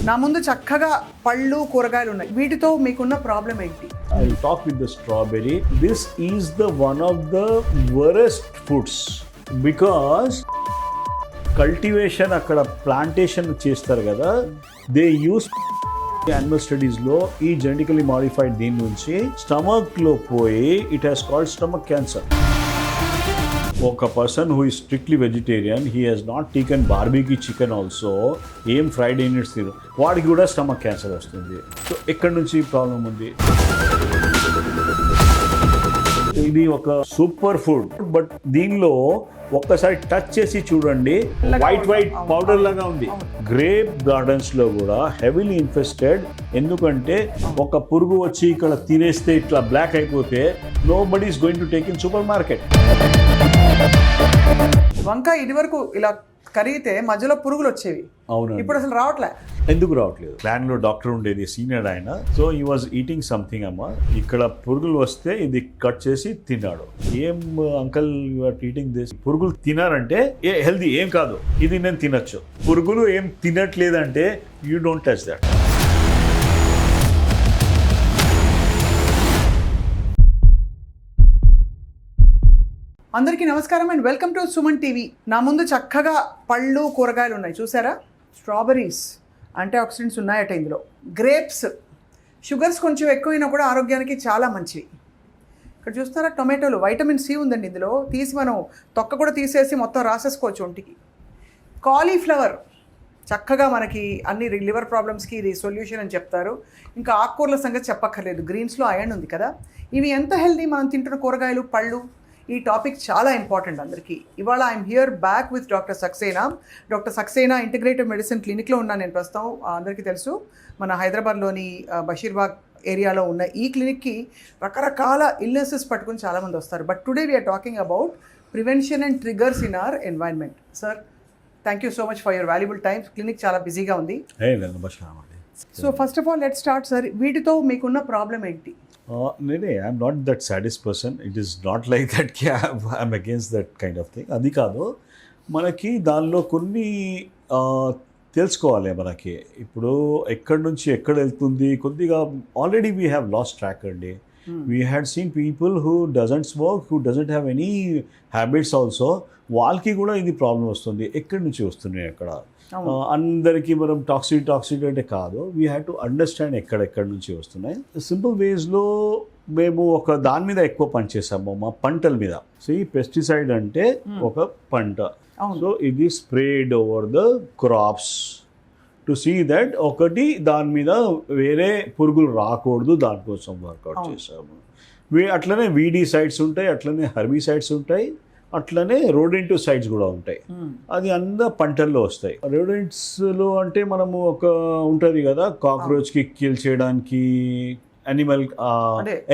నా ముందు చక్కగా పళ్ళు కూరగాయలు ఉన్నాయి. వీటితో మీకున్న ప్రాబ్లం ఏంటి? I'll talk with the strawberry. This is the one of the worst foods because cultivation అక్కడ ప్లాంటేషన్ చేస్తారు కదా, దే యూస్ యానిమల్ స్టడీస్లో ఈ జెనెటికలీ మాడిఫైడ్ దీని నుంచి స్టమక్లో పోయి it has called stomach cancer. ఒక person who is strictly vegetarian, he has not taken barbecue chicken also, ఏం ఫ్రైడ్ యూనిట్స్ తిరు, వాడికి కూడా స్టమక్ క్యాన్సర్ వస్తుంది. సో ఎక్కడి నుంచి ప్రాబ్లం ఉంది? ఇది ఒక సూపర్ ఫుడ్, బట్ దీనిలో ఒక్కసారి టచ్ చేసి చూడండి, వైట్ పౌడర్ లాగా ఉంది. గ్రేప్ గార్డెన్స్ లో కూడా హెవీలీ ఇన్ఫెస్టెడ్. ఎందుకంటే ఒక పురుగు వచ్చి ఇక్కడ తినేస్తే ఇట్లా బ్లాక్ అయిపోతే nobody is going to take in supermarket. వంకాయ ఇది వరకు ఇలా కరిగితే మధ్యలో పురుగులు వచ్చేవి, అవును. ఇప్పుడు అసలు రావట్లే. ఎందుకు రావట్లేదు? ప్లాన్ లో డాక్టర్ ఉండేది, సీనియర్ ఆయన. సో ఈ వాజ్ ఈటింగ్ సంథింగ్ అమ్మా, ఇక్కడ పురుగులు వస్తే ఇది కట్ చేసి తిన్నాడు. ఏం uncle you are eating this? పురుగులు తినారంటే హెల్దీ ఏం కాదు, ఇది నేను తినొచ్చు. పురుగులు ఏం తినట్లేదంటే యూ డోంట్ టచ్ దట్. అందరికీ నమస్కారం and welcome to Suman TV. నా ముందు చక్కగా పళ్ళు కూరగాయలు ఉన్నాయి, చూసారా? స్ట్రాబెర్రీస్, యాంటీ ఆక్సిడెంట్స్ ఉన్నాయట ఇందులో. గ్రేప్స్, షుగర్స్ కొంచెం ఎక్కువైనా కూడా ఆరోగ్యానికి చాలా మంచివి. ఇక్కడ చూస్తారా, టొమాటోలు, వైటమిన్ సి ఉందండి ఇందులో. తీసి మనం తొక్క కూడా తీసేసి మొత్తం రాసేసుకోవచ్చు ఒంటికి. కాలీఫ్లవర్ చక్కగా మనకి అన్ని లివర్ ప్రాబ్లమ్స్కి ఇది సొల్యూషన్ అని చెప్తారు. ఇంకా ఆకుకూరల సంగతి చెప్పక్కర్లేదు, గ్రీన్స్లో ఐరన్ ఉంది కదా. ఇవి ఎంత హెల్దీ మనం తింటున్న కూరగాయలు, పళ్ళు. ఈ టాపిక్ చాలా ఇంపార్టెంట్ అందరికీ. ఇవాళ I'm here back with doctor Saxena. Doctor Saxena integrative medicine క్లినిక్లో ఉన్నాను నేను ప్రస్తుతం. అందరికీ తెలుసు, మన హైదరాబాద్లోని బషీర్బాగ్ ఏరియాలో ఉన్న ఈ క్లినిక్కి రకరకాల ఇల్నెసెస్ పట్టుకుని చాలామంది వస్తారు. But today we're talking about prevention and triggers in our environment. Sir, thank you so much for your valuable time. Clinic చాలా బిజీగా ఉంది. So first of all let's start sir. వీటితో మీకున్న ప్రాబ్లం ఏంటి? నేనే I'm not that saddest person. It is not like that కి I'm against that kind of thing. అది కాదు, మనకి దానిలో కొన్ని తెలుసుకోవాలి. మనకి ఇప్పుడు ఎక్కడి నుంచి ఎక్కడ వెళ్తుంది కొద్దిగా already we have lost track అండి. We had seen people who doesn't smoke, who doesn't have any habits also, వాళ్ళకి కూడా ఇది ప్రాబ్లం వస్తుంది. ఎక్కడి నుంచి వస్తున్నాయి అక్కడ? అందరికీ మనం టాక్సిక్ అంటే కాదు, వీ హ్యావ్ టు అండర్స్టాండ్ ఎక్కడెక్కడి నుంచి వస్తున్నాయి. సింపుల్ వేస్లో మేము ఒక దాని మీద ఎక్కువ పనిచేసాము, మా పంటల మీద. సో ఈ పెస్టిసైడ్ అంటే ఒక పంట, సో ఇది spread over the crops to see that ఒకటి దాని మీద వేరే పురుగులు రాకూడదు, దానికోసం వర్కౌట్ చేసాము. అట్లనే వీడిసైడ్స్ ఉంటాయి, అట్లనే హెర్బిసైడ్స్ ఉంటాయి, అట్లనే రోడెంటిసైడ్స్ కూడా ఉంటాయి. అది అంతా పంటల్లో వస్తాయి. రోడెంట్స్లో అంటే మనము ఒక ఉంటుంది కదా, కాక్రోచ్కి కిల్ చేయడానికి, అనిమల్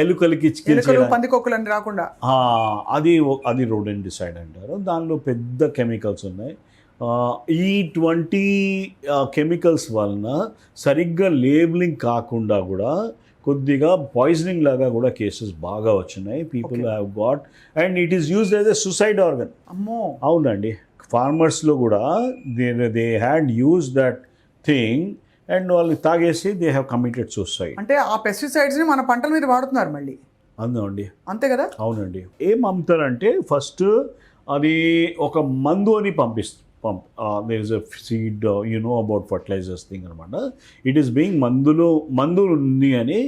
ఎలుకలకి కిల్ చేయడానికి, పందికొక్కులని రాకుండా, అది రోడెంటిసైడ్ అంటారు. దానిలో పెద్ద కెమికల్స్ ఉన్నాయి. ఈ 20 కెమికల్స్ వలన సరిగ్గా లేబులింగ్ కాకుండా కూడా కొద్దిగా పాయిజనింగ్ లాగా కూడా కేసెస్ బాగా వచ్చినాయి. People have got, and it is used as a suicide organ. అవునండి, ఫార్మర్స్లో కూడా they had use that thing and వాళ్ళు తాగేసి దే హ్యావ్ కమిటెడ్ సూసైడ్. అంటే ఆ పెస్టిసైడ్స్ని మన పంటల మీద వాడుతున్నారు మళ్ళీ. అవునండి, అంతే కదా. అవునండి. ఏం అమ్ముతారంటే ఫస్ట్ అది ఒక మందు అని there is a seed, you know about fertilizers thing అనమాట. ఇట్ ఈస్ బీయింగ్ మందులు ఉంది అని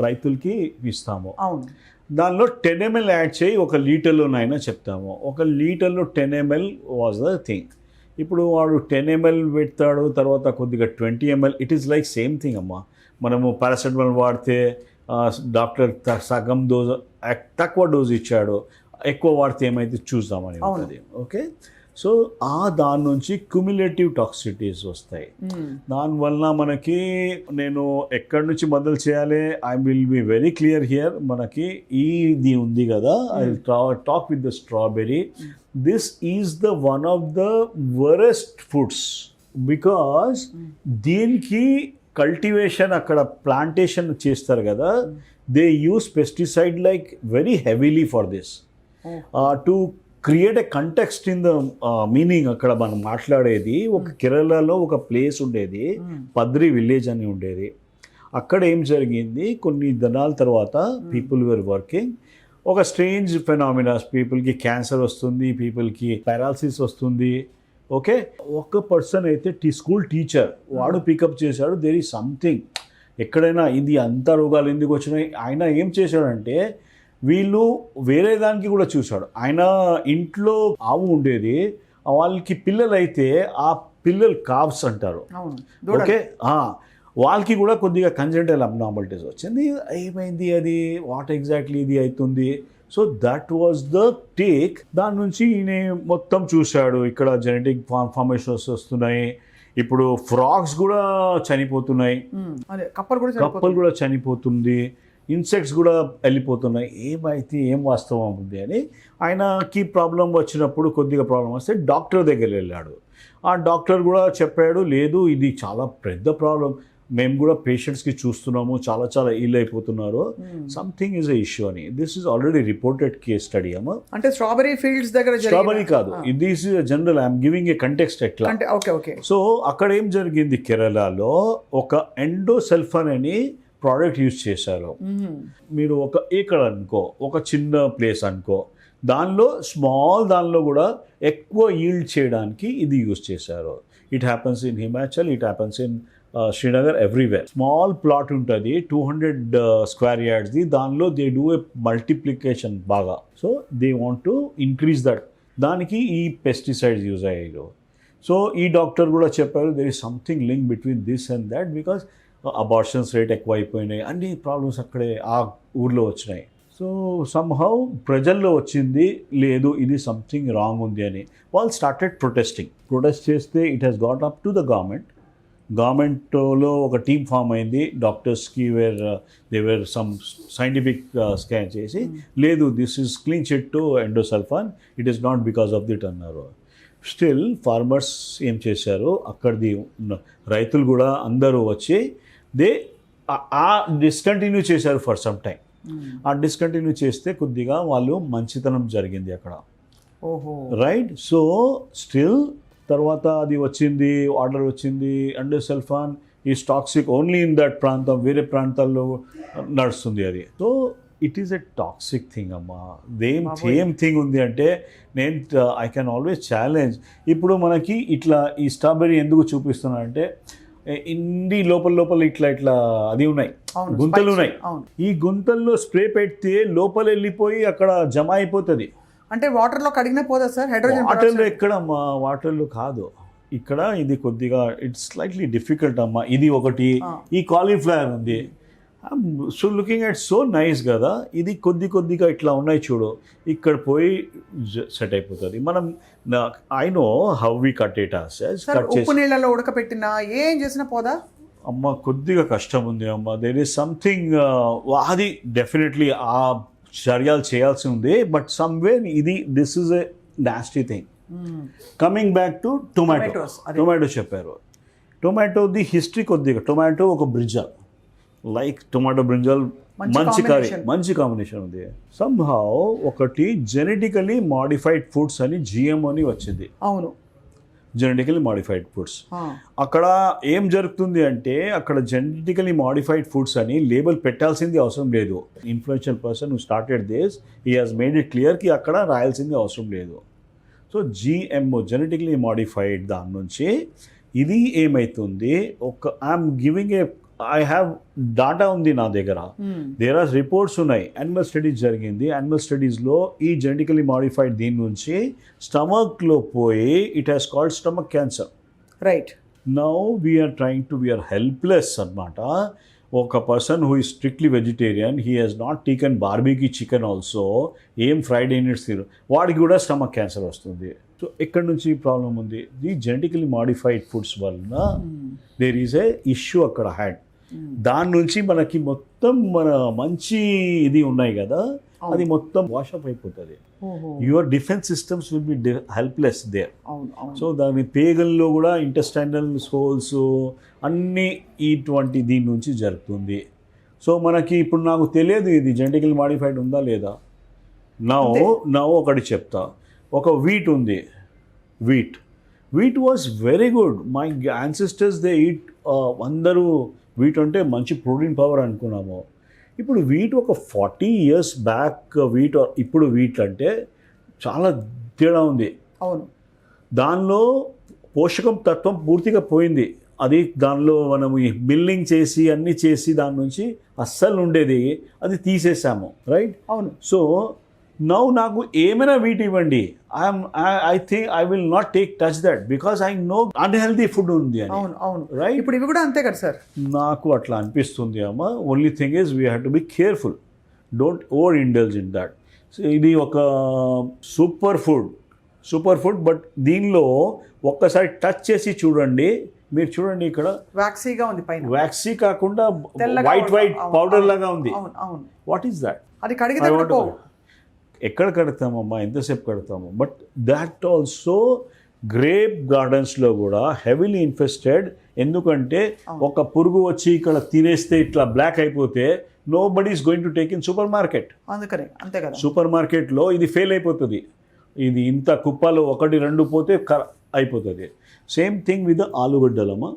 రైతులకి ఇస్తాము. దానిలో 10 ml యాడ్ చేయి, 1 లీటర్లోనైనా చెప్తాము. 1 లీటర్లో 10 ml వాజ్ ద థింగ్. ఇప్పుడు వాడు 10 ml పెడతాడు, తర్వాత కొద్దిగా 20 ml. It is like same thing అమ్మా. మనము పారాసెటమాల్ వాడితే డాక్టర్ సగం డోస్, తక్కువ డోస్ ఇచ్చాడు, ఎక్కువ వాడితే ఏమైతే చూద్దామని ఉంటుంది. ఓకే, సో దాని నుంచి క్యుములేటివ్ టాక్సిటీస్ వస్తాయి. దానివల్ల మనకి, నేను ఎక్కడి నుంచి మొదలు చేయాలి, I will be very clear here. మనకి ఇది ఉంది కదా, I talk with the strawberry. This is the one of the worst foods because దీనికి కల్టివేషన్ అక్కడ ప్లాంటేషన్ చేస్తారు కదా, they use pesticide like very heavily for this to create a context in the meaning. అక్కడ మనం మాట్లాడేది ఒక కేరళలో ఒక ప్లేస్ ఉండేది, పద్రి విలేజ్ అని ఉండేది. అక్కడ ఏం జరిగింది, కొన్ని దినాల తర్వాత పీపుల్ వేర్ వర్కింగ్, ఒక స్ట్రేంజ్ ఫెనామినాస్, పీపుల్కి క్యాన్సర్ వస్తుంది, పీపుల్కి పారాలసిస్ వస్తుంది. ఓకే, ఒక పర్సన్ అయితే స్కూల్ టీచర్ వాడు పికప్ చేశాడు, దేర్ ఈజ్ సంథింగ్ ఎక్కడైనా ఇది అంత రోగాలు ఎందుకు వచ్చినాయి. ఆయన ఏం చేశాడంటే వీళ్ళు వేరే దానికి కూడా చూశాడు. ఆయన ఇంట్లో ఆవు ఉండేది, వాళ్ళకి పిల్లలు అయితే ఆ పిల్లలు కావ్స్ అంటారు. ఓకే, వాళ్ళకి కూడా కొద్దిగా కంజెంటల్ అబ్నార్మాలిటీస్ వచ్చింది. ఏమైంది అది, వాట్ ఎగ్జాక్ట్లీ ఇది అవుతుంది. So that was the take. దాని నుంచి ఈయన మొత్తం చూశాడు, ఇక్కడ జెనెటిక్ ఫార్మేషన్స్ వస్తున్నాయి, ఇప్పుడు ఫ్రాగ్స్ కూడా చనిపోతున్నాయి, కప్పలు కూడా చనిపోతుంది, ఇన్సెక్ట్స్ కూడా వెళ్ళిపోతున్నాయి, ఏమైతే ఏం వాస్తవం ఉంది అని ఆయనకి ప్రాబ్లం వచ్చినప్పుడు, కొద్దిగా ప్రాబ్లం వస్తే డాక్టర్ దగ్గర వెళ్ళాడు. ఆ డాక్టర్ కూడా చెప్పాడు, లేదు ఇది చాలా పెద్ద ప్రాబ్లం, మేము కూడా పేషెంట్స్కి చూస్తున్నాము, చాలా చాలా ఇల్ అయిపోతున్నారు, సంథింగ్ ఈజ్ ఎ ఇష్యూ అని. This is already reported case study అమ్మా. అంటే స్ట్రాబెరీ ఫీల్డ్స్ దగ్గర, స్ట్రాబెరీ కాదు, this is general, I'm giving a context ఎట్లా. సో అక్కడ ఏం జరిగింది, కేరళలో ఒక ఎండోసల్ఫాన్ అని ప్రోడక్ట్ యూజ్ చేశారు. మీరు ఒక ఏకర్ అనుకో, ఒక చిన్న ప్లేస్ అనుకో, దానిలో కూడా ఎక్కువ ఈల్డ్ చేయడానికి ఇది యూజ్ చేశారు. It happens in Himachal, it happens in Srinagar, everywhere. Small plot ఉంటుంది, 200 స్క్వేర్ యార్డ్స్ది, దానిలో దే డూ ఏ మల్టిప్లికేషన్ బాగా. So they want to increase that, దానికి ఈ పెస్టిసైడ్స్ యూజ్ అయ్యారు. సో ఈ డాక్టర్ కూడా చెప్పారు, there is something link between this and that, because abortions rate ఎక్కువ అయిపోయినాయి, అన్ని ప్రాబ్లమ్స్ అక్కడే ఆ ఊర్లో వచ్చినాయి. సో సమ్హౌ ప్రజల్లో వచ్చింది, లేదు ఇది సంథింగ్ రాంగ్ ఉంది అని. వాళ్ళు స్టార్టెడ్ ప్రొటెస్ట్ చేస్తే it has got up to the గవర్నమెంట్లో ఒక టీమ్ ఫామ్ అయింది. డాక్టర్స్కి they were some scientific scan చేసి, లేదు this is clean chit to endosulfan, it is not because of that అన్నారు. స్టిల్ ఫార్మర్స్ ఏం చేశారు, అక్కడిది రైతులు కూడా అందరూ వచ్చి ఆ డిస్కంటిన్యూ చేశారు ఫర్ సమ్ టైం. ఆ డిస్కంటిన్యూ చేస్తే కొద్దిగా వాళ్ళు మంచితనం జరిగింది అక్కడ, రైట్. సో స్టిల్ తర్వాత అది వచ్చింది, ఆర్డర్ వచ్చింది, endosulfan is toxic only in that ప్రాంతం, వేరే ప్రాంతాల్లో నడుస్తుంది అది. So it is a toxic thing అమ్మా. సేమ్ థింగ్ ఉంది అంటే ఐ కెన్ ఆల్వేస్ ఛాలెంజ్. ఇప్పుడు మనకి ఇట్లా ఈ స్ట్రాబెర్రీ ఎందుకు చూపిస్తున్నా అంటే, ఇన్ని లోపల ఇట్లా అది ఉన్నాయి, గుంతలు ఉన్నాయి. ఈ గుంతల్లో స్ప్రే పెడితే లోపల వెళ్ళిపోయి అక్కడ జమ అయిపోతుంది. అంటే వాటర్లో కడిగినా పోదా సార్? హైడ్రోజన్ వాటర్లో ఎక్కడమ్మా, వాటర్లో కాదు. ఇక్కడ ఇది కొద్దిగా ఇట్స్ స్లైట్లీ డిఫికల్ట్ అమ్మా. ఇది ఒకటి, ఈ కాలీఫ్లవర్ ఉంది, so looking at so nice కదా, ఇది కొద్దిగా ఇట్లా ఉన్నాయి చూడు, ఇక్కడ పోయి సెట్ అయిపోతుంది. మనం I know how we cut it ఉప్పు నీళ్ళలో ఉడకపెట్టినా ఏం చేసినా పోదా అమ్మ? కొద్దిగా కష్టం ఉంది అమ్మ. దేర్ ఈస్ సంథింగ్, అది డెఫినెట్లీ ఆ చర్యలు చేయాల్సి ఉంది. But somewhere this is a nasty thing. Coming back to tomato చెప్పారు. టొమాటోది హిస్టరీ కొద్దిగా, టొమాటో ఒక బ్రింజాల్, లైక్ టొమాటో బ్రింజాల్ మంచి కాంబినేషన్ ఉంది. సమ్హౌ ఒకటి జెనెటికలీ మాడిఫైడ్ ఫుడ్స్ అని జిఎంఓ అని వచ్చింది. అవును, జెనెటికలీ మాడిఫైడ్ ఫుడ్స్. అక్కడ ఏం జరుగుతుంది అంటే, అక్కడ జెనెటికలీ మాడిఫైడ్ ఫుడ్స్ అని లేబుల్ పెట్టాల్సింది అవసరం లేదు. Influential person who started this, he has made it clear కి అక్కడ రాయాల్సింది అవసరం లేదు. సో జిఎంఓ, జెనెటికలీ మాడిఫైడ్, దాని నుంచి ఇది ఏమవుతుంది, I'm giving I have data ఉంది నా దగ్గర, దేర్ ఆర్ రిపోర్ట్స్ ఉన్నాయి, యానిమల్ స్టడీస్ జరిగింది. యానిమల్ స్టడీస్లో ఈ జెనెటికలీ మాడిఫైడ్ దీని నుంచి స్టమక్లో పోయి it has called stomach cancer, right. Now we're helpless అనమాట. ఒక person who is strictly vegetarian, he has not taken barbecue chicken also, ఏం ఫ్రైడ్ యూనిట్స్ తిరు, వాడికి కూడా స్టమక్ క్యాన్సర్ వస్తుంది. సో ఎక్కడి నుంచి ప్రాబ్లం ఉంది, ది జెనెటికలీ మాడిఫైడ్ ఫుడ్స్ వలన దేర్ ఈజ్ ఏ ఇష్యూ అక్కడ హ్యాడ్. దాని నుంచి మనకి మొత్తం మన మంచి ఇది ఉన్నాయి కదా, అది మొత్తం వాషప్ అయిపోతుంది. Your defence systems will be helpless there. So దాని పేగల్లో కూడా ఇంటెస్టైనల్ హోల్స్ అన్నీ ఇటువంటి దీని నుంచి జరుగుతుంది. సో మనకి ఇప్పుడు నాకు తెలియదు ఇది జెనెటికల్ మాడిఫైడ్ ఉందా లేదా. నా ఒకటి చెప్తా, ఒక వీట్ ఉంది, wheat was very good. My ancestors they eat, అందరూ వీట్ అంటే మంచి ప్రోటీన్ పవర్ అనుకున్నాము. ఇప్పుడు వీట్ ఒక 40 years బ్యాక్ వీట్ ఇప్పుడు వీట్ అంటే చాలా తేడా ఉంది. అవును, దానిలో పోషకం తత్వం పూర్తిగా పోయింది. అది దానిలో మనం మిల్లింగ్ చేసి అన్నీ చేసి దాని నుంచి అస్సలు ఉండేది, అది తీసేసాము, రైట్? అవును. సో నౌ నాకు ఏమైనా వీట్ ఇవ్వండి, I think I will not take touch that because I know unhealthy food ఉంది అని. అవును, అవును, రైట్. ఇప్పుడు ఇవి కూడా అంతే కదా సార్? నాకు అట్లా అనిపిస్తుంది అమ్మ. Only thing is we have to be careful, don't over indulge in that. So ఇది ఒక సూపర్ ఫుడ్, బట్ దీనిలో ఒక్కసారి టచ్ చేసి చూడండి, మీరు చూడండి ఇక్కడ వ్యాక్సీగా ఉంది పైన. వ్యాక్సీ కాకుండా తెల్లగా వైట్ అవును, పౌడర్ అవును, లాగా ఉంది. అవును, అవును. What is that? అది కడిగితే కూడా పోవు. ఎక్కడ కడతామమ్మా, ఎంతసేపు కడతాము? బట్ దాట్ ఆల్సో గ్రేప్ గార్డెన్స్లో కూడా హెవీలీ ఇన్ఫెస్టెడ్. ఎందుకంటే ఒక పురుగు వచ్చి ఇక్కడ తినేస్తే ఇట్లా బ్లాక్ అయిపోతే nobody is going to take in supermarket. అందుకనే అంతే కదా, సూపర్ మార్కెట్లో ఇది ఫెయిల్ అయిపోతుంది. ఇది ఇంత కుప్పలు 1-2 పోతే అయిపోతుంది. సేమ్ థింగ్ విత్ ఆలుగడ్డలమ్మా.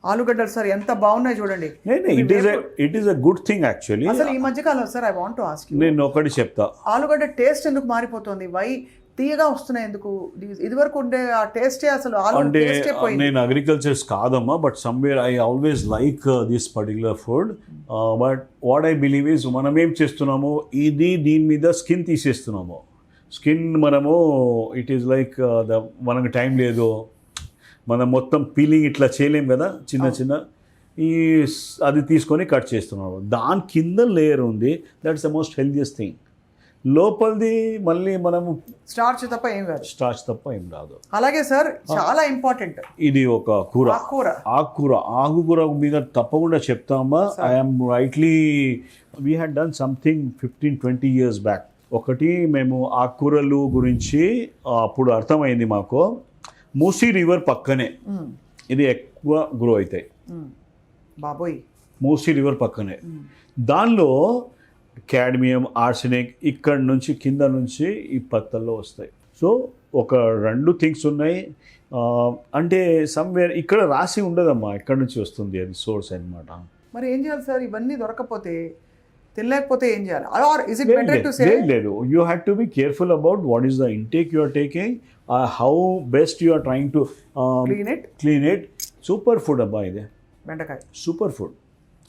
ఆలుగడ్డలు సార్ ఎంత బాగున్నాయి చూడండి. It is a good thing actually. అసలు ఈ మధ్య కాలం sir I want to ask you, నేను ఒకటి చెప్తా, ఆలుగడ్డ టేస్ట్ ఎందుకు మారిపోతుంది? వై తీయగా వస్తున్నాయి ఎందుకు? ఇదివరకు ఉండే ఆ టేస్టే అసలు అంటే టేస్టే పోయింది. నేను అగ్రికల్చర్స్ కాదమ్మా, but somewhere I always like this particular food. But what I believe is మనం ఏం చేస్తున్నాము, దీని మీద స్కిన్ తీసేస్తున్నాము. స్కిన్ మనము ఇట్ ఈస్ లైక్ మనకు టైం లేదు, మనం మొత్తం పీలింగ్ ఇట్లా చేయలేం కదా, చిన్న అది తీసుకొని కట్ చేస్తున్నాము. దాని కింద లేయర్ ఉంది, that's the most healthiest thing. లోపలిది మళ్ళీ మనము స్టార్చ్ తప్ప ఏం రాదు. అలాగే సార్ చాలా ఇంపార్టెంట్, ఇది ఒక ఆకుకూర మీద తప్పకుండా చెప్తామా. I'm rightly we had done something 15-20 years back. ఒకటి మేము ఆకుకూరలు గురించి అప్పుడు అర్థమైంది మాకు. మూసీ రివర్ పక్కనే ఇది ఎక్కువ గ్రో అవుతాయి బాబోయ్. మూసీ రివర్ పక్కనే, దానిలో క్యాడ్మియం, ఆర్సెనిక్ ఇక్కడ నుంచి కింద నుంచి ఈ పత్తల్లో వస్తాయి. సో ఒక 2 థింగ్స్ ఉన్నాయి. అంటే సమ్వేర్ ఇక్కడ రాసి ఉండదమ్మా ఎక్కడి నుంచి వస్తుంది, అది సోర్స్ అన్నమాట. మరి ఏం చేయాలి సార్ ఇవన్నీ దొరకకపోతే, తినలేకపోతే ఏం చేయాలి? Or is it better to say లేదు, you have to be careful about what is the intake you are taking, how best you are trying to clean it. Super food అబ్బా ఇది, బెండకాయ సూపర్ ఫుడ్,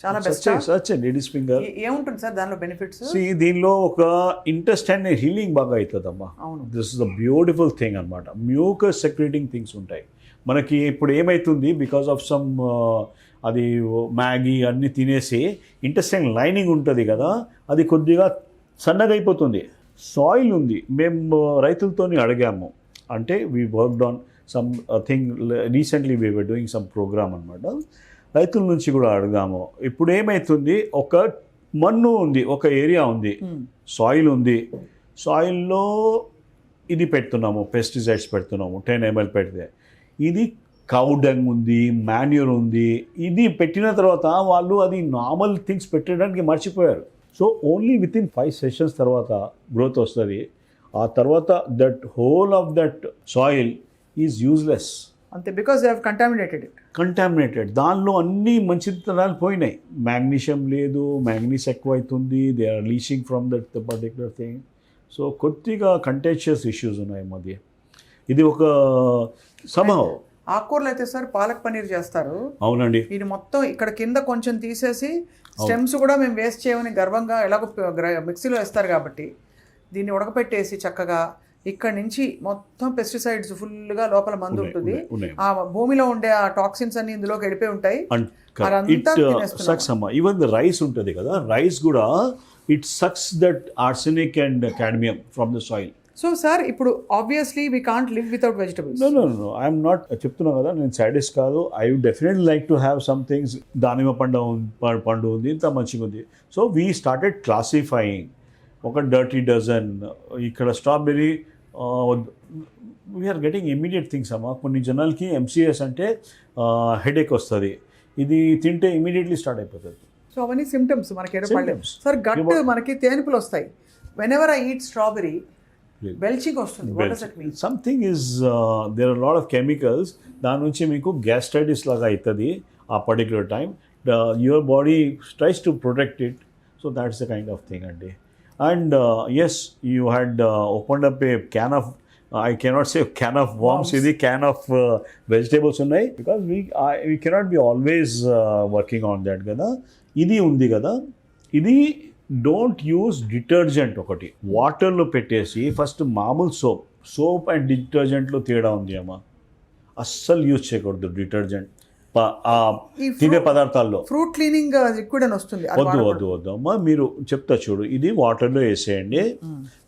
చాలా best. Such ladies finger. ఏముంటుంది సార్ దానిలో benefits? దీనిలో ఒక ఇంటెస్టైన్ హీలింగ్ బాగా అవుతుందమ్మా. This is the beautiful thing అనమాట. మ్యూకస్ సెక్రేటింగ్ థింగ్స్ ఉంటాయి మనకి. ఇప్పుడు ఏమవుతుంది, బికాస్ ఆఫ్ సమ్ అది మ్యాగీ అన్నీ తినేసి ఇంటెస్టైన్ లైనింగ్ ఉంటుంది కదా, అది కొద్దిగా సన్నగా అయిపోతుంది. సాయిల్ ఉంది, మేము రైతులతో అడిగాము. అంటే we worked on something recently we were doing some programme అనమాట. రైతుల నుంచి కూడా అడిగాము. ఇప్పుడు ఏమవుతుంది, ఒక మన్ను ఉంది, ఒక ఏరియా ఉంది, సాయిల్ ఉంది. సాయిల్లో ఇది పెడుతున్నాము, పెస్టిసైడ్స్ పెడుతున్నాము, 10 ml పెడితే. ఇది కౌ డంగ్ ఉంది, మాన్యూర్ ఉంది. ఇది పెట్టిన తర్వాత వాళ్ళు అది నార్మల్ థింగ్స్ పెట్టడానికి మర్చిపోయారు. సో ఓన్లీ వితిన్ 5 sessions తర్వాత గ్రోత్ వస్తుంది. ఆ తర్వాత that whole of that soil is useless అంతే, బికాస్ దే హావ్ కంటామినేటెడ్. దానిలో అన్ని మంచితనాలు పోయినాయి. మ్యాగ్నీషియం లేదు, మ్యాంగనీస్ ఎక్కువ అవుతుంది, they are leaching from that particular thing. So కొద్దిగా కంటెన్షియస్ ఇష్యూస్ ఉన్నాయి మధ్య. ఇది ఒక సమయం. ఆకుకూరలు అయితే సార్ పాలక్ పన్నీర్ చేస్తారు. అవునండి. ఇది మొత్తం ఇక్కడ కింద కొంచెం తీసేసి స్టెమ్స్ కూడా మేము వేస్ట్ చేయమని గర్వంగా ఎలాగో మిక్సీలో వేస్తారు కాబట్టి దీన్ని ఉడకపెట్టేసి చక్కగా ఇక్కడ నుంచి మొత్తం పెస్టిసైడ్స్ ఫుల్గా లోపల మందు ఉంటుంది. ఆ భూమిలో ఉండే ఆ టాక్సిన్స్ అన్ని ఇందులోకి వెళ్ళిపోయి ఉంటాయి. ఈవెన్ ద రైస్ ఉంటుంది కదా, రైస్ కూడా it sucks that arsenic and cadmium from the soil. So sir ఇప్పుడు obviously we can't live without vegetables. No I'm not చెప్తున్నా కదా, నేను సాటిస్ కాదు. I would definitely like to have some things. దానిమ్మ పండు ఉంది, ఇంత మంచిగా ఉంది. So we started classifying. ఒక డర్టీ డజన్, ఇక్కడ strawberry, we're getting immediate things అమ్మా. కొన్ని జనాలకి ఎంసీఎస్ అంటే హెడేక్ వస్తుంది, ఇది తింటే ఇమీడియట్లీ స్టార్ట్ అయిపోతుంది. సో అవన్నీ సిమ్టమ్స్ మనకి ఏర్పడలేదు సార్. గట్ మనకి తేనుపులు వస్తాయి. Whenever I eat strawberry belching వస్తుంది. What does it mean? Something is there are lot of chemicals. దాని నుంచి మీకు గ్యాస్ట్రైటిస్ లాగా అవుతుంది ఆ particular time. Your body tries to protect it. So that's the kind of thing అండి. And yes, you had opened up a can of, I cannot say can of worms, ఇది can of vegetables ఉన్నాయి, because we cannot be always working on that కదా. ఇది ఉంది కదా, ఇది don't use detergent. ఒకటి వాటర్లో పెట్టేసి ఫస్ట్ మామూలు సోప్ అండ్ డిటర్జెంట్లో తేడా ఉంది అమ్మా. అస్సలు యూజ్ చేయకూడదు డిటర్జెంట్ తినే పదార్థాల్లో. ఫ్రూట్ క్లీనింగ్ లిక్విడ్ అని వస్తుంది. వద్దు అమ్మా. మీరు చెప్తా చూడు, ఇది వాటర్లో వేసేయండి.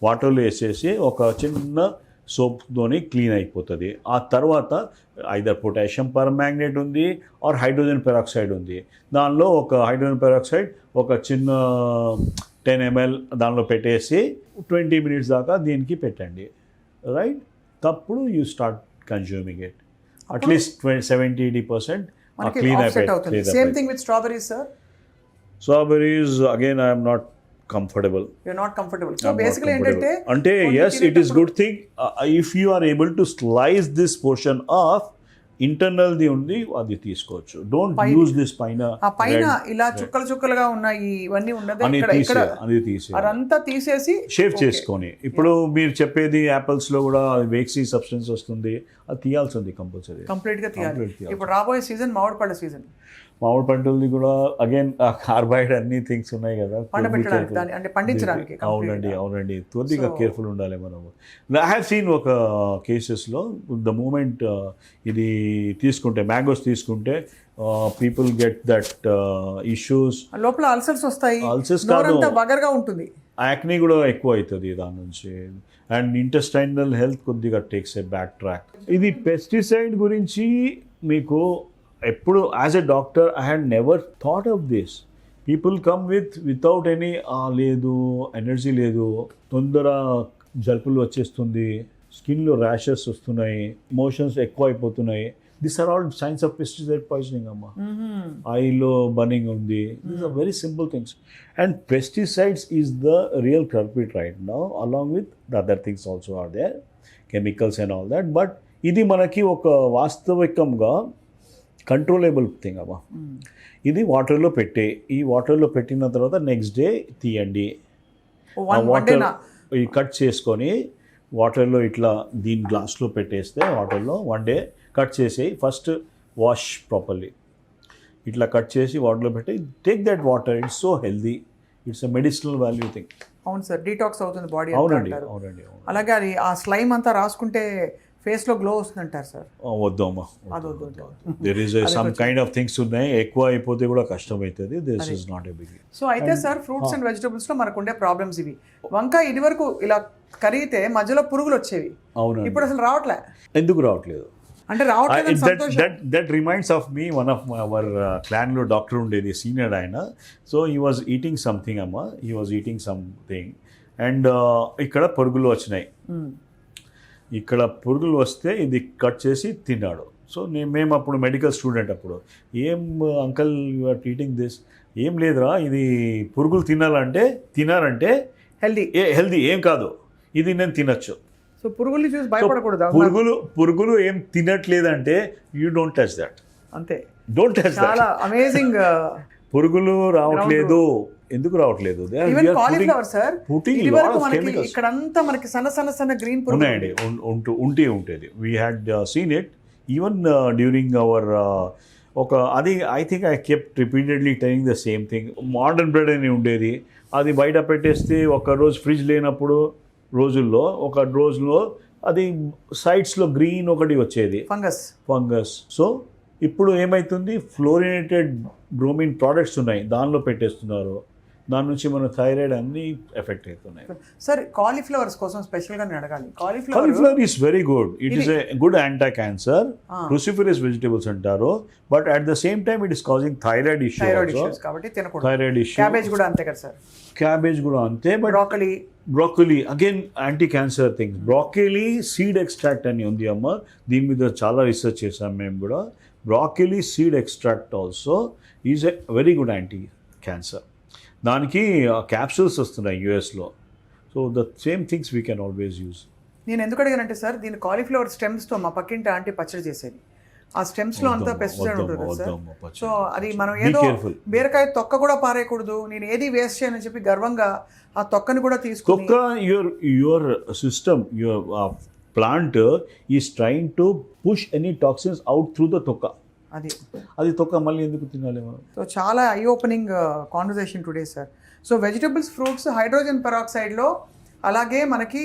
వాటర్లో వేసేసి ఒక చిన్న సోప్తోని క్లీన్ అయిపోతుంది. ఆ తర్వాత ఐదర్ పొటాషియం పర్మాంగనేట్ ఉంది ఆర్ హైడ్రోజన్ పెరాక్సైడ్ ఉంది. దానిలో ఒక హైడ్రోజన్ పెరాక్సైడ్ ఒక చిన్న 10 ml దానిలో పెట్టేసి 20 minutes దాకా దీనికి పెట్టండి, రైట్? తప్పుడు you start consuming it. At least 70-80% clean అయిపోయింది. Same thing with strawberries sir. Strawberries again I'm not comfortable. You're not comfortable. So basically ante yes, it is good thing if you are able to slice this portion off. Internal the ఉంది, అది తీసుకోవచ్చు. Don't use this పైన ఇలా చుక్కలు చుక్కలుగా ఉన్నాయి ఇవన్నీ ఉన్నది అది తీసి అదంతా తీసేసి షేవ్ చేసుకొని. ఇప్పుడు మీరు చెప్పేది యాపిల్స్ లో కూడా వేక్సీ సబ్స్టెన్స్ వస్తుంది, అది తీయాల్సి ఉంది కంపల్సరీ, కంప్లీట్ గా తీయాలి. ఇప్పుడు రాబోయే సీజన్ మామిడి పళ్ళ సీజన్. మామిడి పంటలది కూడా అగైన్ కార్బైడ్ అన్ని థింగ్స్ ఉన్నాయి కదా పండించడానికి. అవునండి కొద్దిగా కేర్ఫుల్ ఉండాలి మనము. ఐ హ్యావ్ సీన్ ఒక కేసెస్లో ద మూమెంట్ ఇది తీసుకుంటే, మ్యాంగోస్ తీసుకుంటే పీపుల్ గెట్ దట్ ఇష్యూస్, లోపల అల్సర్స్ వస్తాయి. అల్సర్స్ బగర్గా ఉంటుంది, యాక్నీ కూడా ఎక్కువ అవుతుంది దాని నుంచి. అండ్ ఇంటెస్టైనల్ హెల్త్ కొద్దిగా టేక్స్ ఏ బ్యాక్ ట్రాక్. ఇది పెస్టిసైడ్ గురించి మీకు ఎప్పుడు as a doctor I had never thought of this. People come without any లేదు, ఎనర్జీ లేదు, తొందర జలుపులు వచ్చేస్తుంది, స్కిన్లో ర్యాషెస్ వస్తున్నాయి, మోషన్స్ ఎక్కువ అయిపోతున్నాయి. This are all signs of pesticide poisoning అమ్మా. ఐలో బర్నింగ్ ఉంది. These are very simple things. And pesticides is the real culprit right now, along with the other things also are there, chemicals and all that. But ఇది మనకి ఒక వాస్తవికంగా controllable thing అమ్మా. ఇది వాటర్లో ఈ వాటర్లో పెట్టిన తర్వాత నెక్స్ట్ డే తీయండి. వాటర్ కట్ చేసుకొని వాటర్లో ఇట్లా దీని గ్లాస్లో పెట్టేస్తే వాటర్లో 1 day కట్ చేసి ఫస్ట్ వాష్ ప్రాపర్లీ. ఇట్లా కట్ చేసి వాటర్లో పెట్టి take that water. It's so healthy, it's a medicinal value thing. అవును సార్, డీటాక్స్ అవుతుంది బాడీ. అవునండి. అలాగే అది ఆ స్లైమ్ అంతా రాసుకుంటే ఫేస్ లో గ్లో వస్తుంది అంటారు సార్. వద్దు అమ్మా, there is some kind of things ఉన్నాయి, ఎక్కువ అయిపోతే కూడా కష్టం అవుతుంది. This is not a big. So అయితే సార్ ఫ్రూట్స్ అండ్ వెజిటబుల్స్ లో మనకు ఉండే ప్రాబ్లమ్స్ ఇవి. వంకాయ ఇది వరకు ఇలా కరిగితే మధ్యలో పురుగులు వచ్చేవి, అవును, ఇప్పుడు అసలు రావట్లే. ఎందుకు రావట్లేదు అంటే that reminds of me, one of our clan లో డాక్టర్ ఉండేది, సీనియర్ ఆయన. So he was eating something అమ్మా, he was eating something and ఇక్కడ పురుగులు వచ్చినాయి. ఇక్కడ పురుగులు వస్తే ఇది కట్ చేసి తిన్నాడు. సో మేము అప్పుడు మెడికల్ స్టూడెంట్, అప్పుడు ఏం uncle you are eating this, ఏం లేదురా ఇది పురుగులు తినారంటే హెల్దీ ఏం కాదు, ఇది నేను తినచ్చు. సో పురుగులు చూసి భయపడకూడదు. పురుగులు ఏం తినట్లేదంటే యూ డోంట్ టచ్ దట్, అంతే. Don't touch that. చాలా అమేజింగ్. పురుగులు రావట్లేదు. ఎందుకు రావట్లేదు? ఇక్కడంతా మనకి సన్న గ్రీన్ ఉన్నాయండి, ఉంటుంది. We had scene it even during hour ఒక అది I think I kept repeatedly telling the same thing. Modern bread అని ఉండేది, అది బయట పెట్టేస్తే ఒక రోజు ఫ్రిడ్జ్ లేనప్పుడు ఒక రోజులో అది సైడ్స్లో గ్రీన్ ఒకటి వచ్చేది, ఫంగస్. సో ఇప్పుడు ఏమవుతుంది, ఫ్లోరినేటెడ్ బ్రోమిన్ ప్రోడక్ట్స్ ఉన్నాయి, దానిలో పెట్టేస్తున్నారు. దాని నుంచి మన థైరాయిడ్ అన్ని ఎఫెక్ట్ అవుతున్నాయి. సార్ కాలీఫ్లవర్స్ కోసం స్పెషల్గా నేను అడగాలి. Cauliflower is very good, it is a good anti cancer, cruciferous vegetables అంటారు. But at the same time it is causing thyroid issues కాబట్టి తినకూడదు. Thyroid issue. క్యాబేజ్ కూడా అంతే కదా సార్? క్యాబేజ్ కూడా అంతే. But broccoli again anti cancer things. Broccoli seed extract అని ఉంది అమ్మ, దీని మీద చాలా రీసెర్చ్ చేసాం మేము కూడా. Broccoli seed extract also is a very good anti cancer. దానికి క్యాప్సూల్స్ వస్తున్నాయి యూఎస్లో. So the same things we can always use. నేను ఎందుకు అడిగానంటే సార్, దీని కాలీఫ్లవర్ స్టెమ్స్తో మా పక్కింటి ఆంటీ పచ్చడి చేసేది. ఆ స్టెమ్స్లో అంతా పెస్టిసైడ్ ఉంటుంది కదా సార్. సో అది మనం ఏదో బీరకాయ తొక్క కూడా పారేయకూడదు, నేను ఏది వేస్ట్ చేయనని చెప్పి గర్వంగా ఆ తొక్కని కూడా తీసుకుని. తొక్క your system, your plant is trying to push any toxins out through the తొక్క. అది తొక్క మళ్ళీ ఎందుకు తినాలి మనం? సో చాలా I opening conversation today sir. So vegetables, fruits hydrogen పెరాక్సైడ్లో, అలాగే మనకి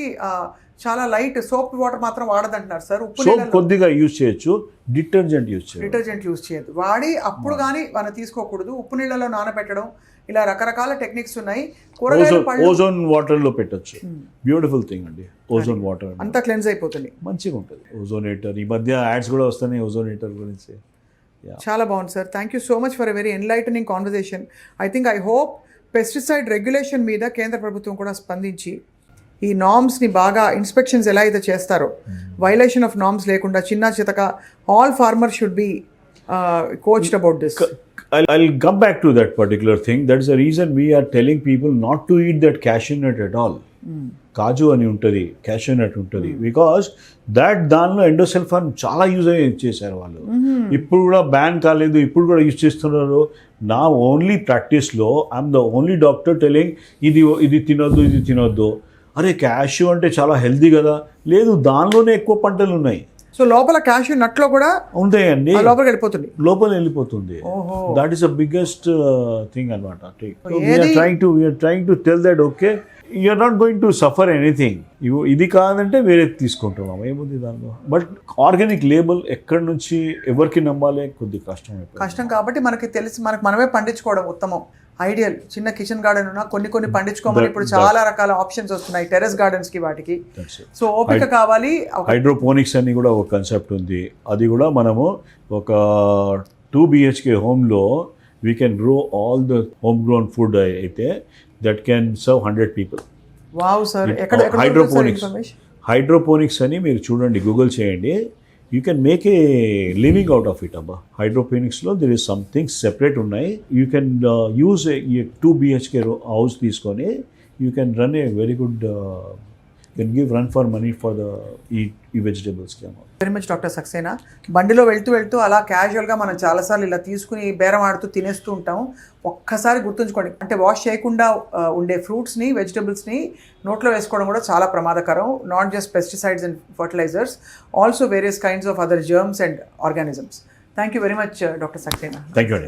చాలా లైట్ సోప్ వాటర్ మాత్రం వాడదంటున్నారు సార్. ఉప్పు సోప్ కొద్దిగా యూజ్ చేయొచ్చు, డిటర్జెంట్ యూజ్ చేయొద్దు. వాడి అప్పుడు కానీ మనం తీసుకోకూడదు. ఉప్పు నీళ్ళలో నానబెట్టడం, ఇలా రకరకాల టెక్నిక్స్ ఉన్నాయి. ఓజోన్ వాటర్ లో పెట్టచ్చు, బ్యూటిఫుల్ థింగ్ అండి. ఓజోన్ వాటర్ అంతా క్లెన్స్ అయిపోతుంది, మంచిగా ఉంటుంది. ఓజోనేటర్ ఈ మధ్య యాడ్స్ కూడా వస్తున్నాయి ఓజోనేటర్ గురించి. చాలా బాగుంది sir. Thank you so much for a very enlightening conversation. I hope pesticide regulation మీద కేంద్ర ప్రభుత్వం కూడా స్పందించి ఈ నామ్స్ని బాగా ఇన్స్పెక్షన్స్ ఎలా అయితే చేస్తారో, వైలేషన్ ఆఫ్ నామ్స్ లేకుండా చిన్న చితక all farmer should be coached about this. I'll come back to that particular thing. That is the reason we are telling people not to eat that cashew nut at all. కాజు అని ఉంటుంది, cashew నట్ ఉంటుంది, because దానిలో endosulfan చాలా use చేశారు వాళ్ళు. ఇప్పుడు కూడా ban కాలేదు, ఇప్పుడు కూడా యూజ్ చేస్తున్నారు. నా ఓన్లీ ప్రాక్టీస్లో I'm the only doctor telling ఇది తినొద్దు. అరే క్యాష్యూ అంటే చాలా హెల్తీ కదా, లేదు దానిలోనే ఎక్కువ పంటలు ఉన్నాయి. సో లోపల క్యాష్యూ నట్లో కూడా ఉంటాయండి, లోపల వెళ్ళిపోతుంది. That is the biggest thing అనమాట. We're trying to tell that okay you're not going to suffer anything. ఇది కాదంటే వేరే తీసుకుంటున్నాం, ఏముంది దానిలో. బట్ ఆర్గానిక్ లేబుల్ ఎక్కడి నుంచి ఎవరికి నమ్మాలి, కొద్దిగా కష్టం కాబట్టి మనకి తెలిసి మనమే పండించుకోవడం ఉత్తమం, ఐడియల్. చిన్న కిచెన్ గార్డెన్ ఉన్నా కొన్ని పండించుకోమని ఇప్పుడు చాలా రకాల ఆప్షన్స్ వస్తున్నాయి టెర్రస్ గార్డెన్స్ కి, వాటికి. సో ఓపిక కావాలి. హైడ్రోపోనిక్స్ అని కూడా ఒక కాన్సెప్ట్ ఉంది. అది కూడా మనము ఒక 2 BHK హోమ్లో we can grow all the home grown food అయితే that can serve 100 people. Wow sir. Hydroponics అని మీరు చూడండి, గూగుల్ చేయండి. You can make a living out of it అబ్బా. హైడ్రోపోనిక్స్లో దిర్ ఇస్ సంథింగ్ సెపరేట్ ఉన్నాయి. You can use 2 BHK house తీసుకొని you can run a very good, can give run for money for the ఈ వెజిటేబుల్స్కి. Very much doctor Saxena. బండిలో వెళ్తూ అలా క్యాజువల్గా మనం చాలాసార్లు ఇలా తీసుకుని బేరం ఆడుతూ తినేస్తూ ఉంటాం. ఒక్కసారి గుర్తుంచుకోండి, అంటే వాష్ చేయకుండా ఉండే ఫ్రూట్స్ని, వెజిటబుల్స్ని నోట్లో వేసుకోవడం కూడా చాలా ప్రమాదకరం. Not just pesticides and fertilisers, also various kinds of other germs and organisms. Thank you very much doctor Saxena. Thank you.